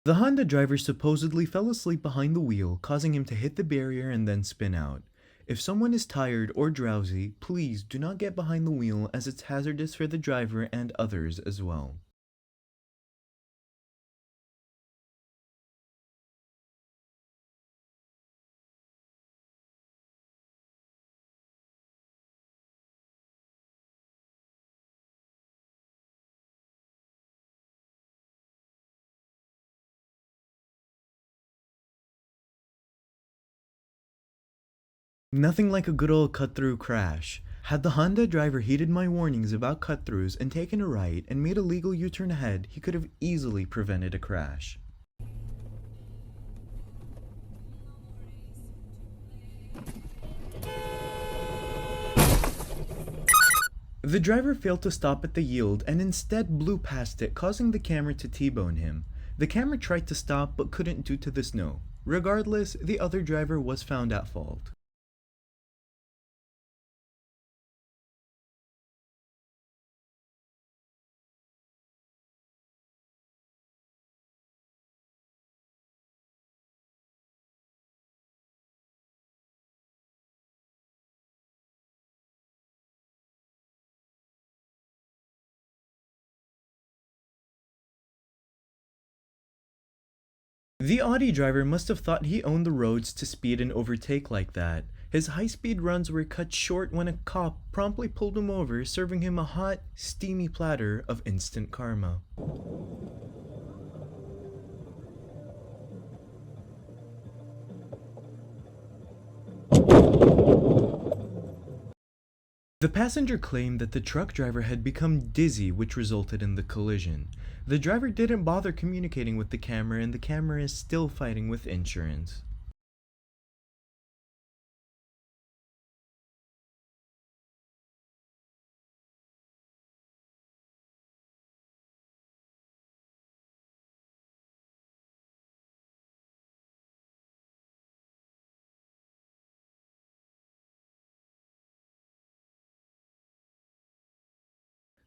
The Honda driver supposedly fell asleep behind the wheel, causing him to hit the barrier and then spin out. If someone is tired or drowsy, please do not get behind the wheel as it's hazardous for the driver and others as well. Nothing like a good old cut-through crash. Had the Honda driver heeded my warnings about cut-throughs and taken a right and made a legal U-turn ahead, he could have easily prevented a crash. The driver failed to stop at the yield and instead blew past it, causing the camera to T-bone him. The camera tried to stop but couldn't due to the snow. Regardless, the other driver was found at fault. The Audi driver must have thought he owned the roads to speed and overtake like that. His high-speed runs were cut short when a cop promptly pulled him over, serving him a hot, steamy platter of instant karma. The passenger claimed that the truck driver had become dizzy, which resulted in the collision. The driver didn't bother communicating with the camera, and the camera is still fighting with insurance.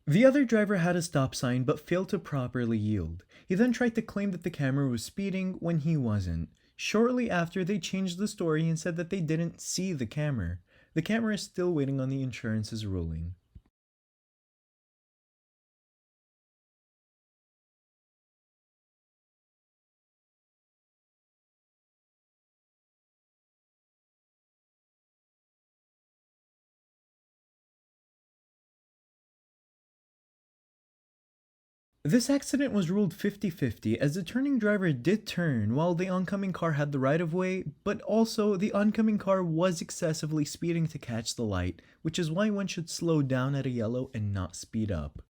The other driver had a stop sign but failed to properly yield. He then tried to claim that the camera was speeding when he wasn't. Shortly after, they changed the story and said that they didn't see the camera. The camera is still waiting on the insurance's ruling. This accident was ruled 50-50 as the turning driver did turn while the oncoming car had the right of way, but also the oncoming car was excessively speeding to catch the light, which is why one should slow down at a yellow and not speed up.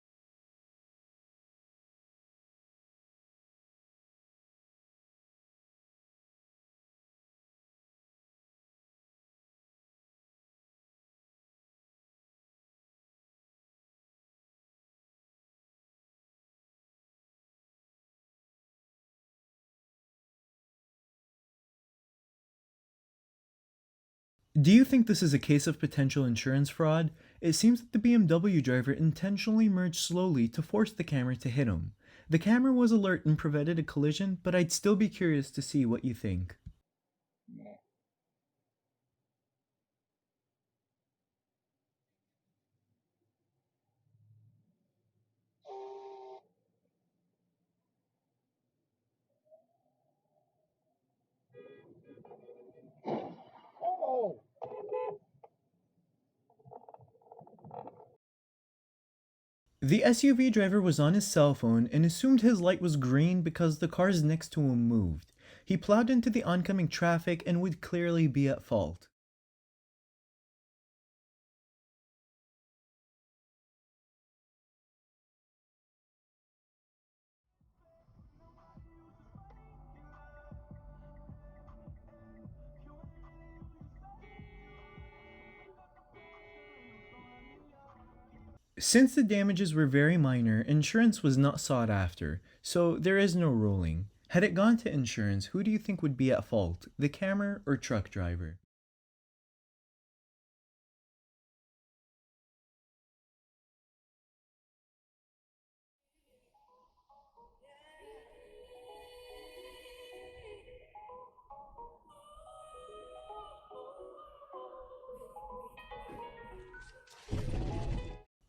Do you think this is a case of potential insurance fraud? It seems that the BMW driver intentionally merged slowly to force the camera to hit him. The camera was alert and prevented a collision, but I'd still be curious to see what you think. The SUV driver was on his cell phone and assumed his light was green because the cars next to him moved. He plowed into the oncoming traffic and would clearly be at fault. Since the damages were very minor, insurance was not sought after, so there is no ruling. Had it gone to insurance, who do you think would be at fault, the camera or truck driver?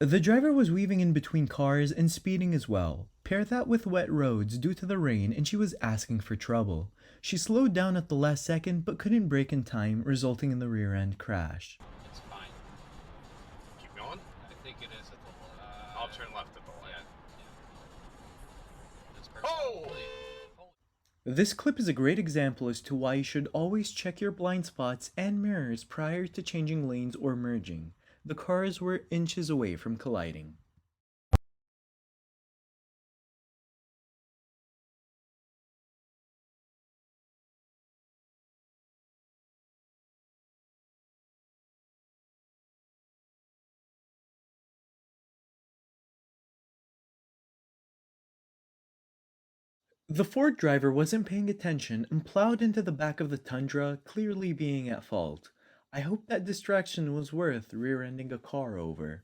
The driver was weaving in between cars and speeding as well. Pair that with wet roads due to the rain, and she was asking for trouble. She slowed down at the last second but couldn't brake in time, resulting in the rear end crash. It's fine. Keep going? I think it is at the I'll turn left at the light. That's perfect. Oh! This clip is a great example as to why you should always check your blind spots and mirrors prior to changing lanes or merging. The cars were inches away from colliding. The Ford driver wasn't paying attention and plowed into the back of the Tundra, clearly being at fault. I hope that distraction was worth rear-ending a car over.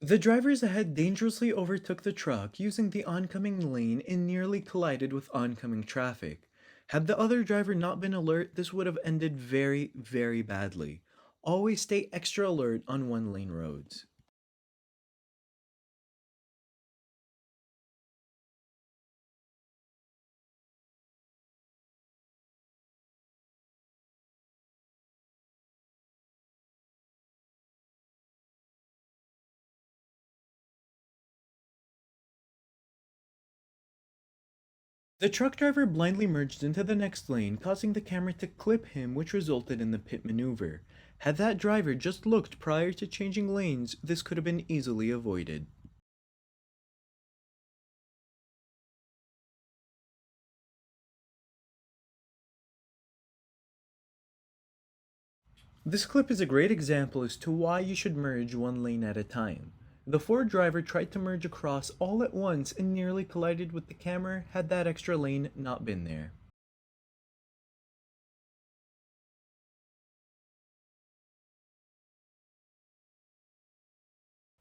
The drivers ahead dangerously overtook the truck using the oncoming lane and nearly collided with oncoming traffic. Had the other driver not been alert, this would have ended very, very badly. Always stay extra alert on one-lane roads. The truck driver blindly merged into the next lane, causing the camera to clip him, which resulted in the pit maneuver. Had that driver just looked prior to changing lanes, this could have been easily avoided. This clip is a great example as to why you should merge one lane at a time. The Ford driver tried to merge across all at once and nearly collided with the camera had that extra lane not been there.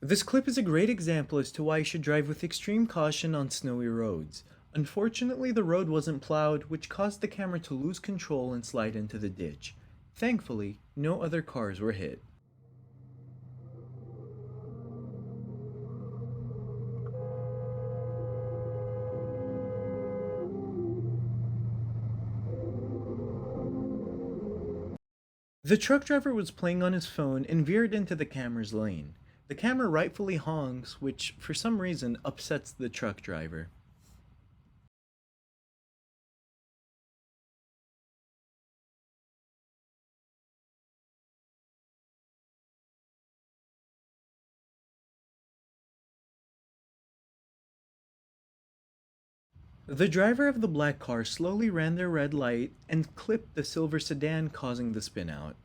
This clip is a great example as to why you should drive with extreme caution on snowy roads. Unfortunately, the road wasn't plowed, which caused the camera to lose control and slide into the ditch. Thankfully, no other cars were hit. The truck driver was playing on his phone and veered into the camera's lane. The camera rightfully honks, which for some reason upsets the truck driver. The driver of the black car slowly ran their red light and clipped the silver sedan, causing the spin out.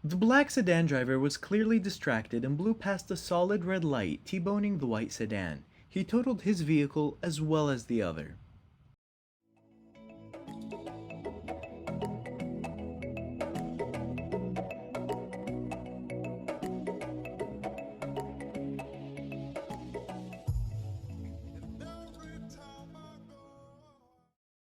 The black sedan driver was clearly distracted and blew past a solid red light, T-boning the white sedan. He totaled his vehicle as well as the other.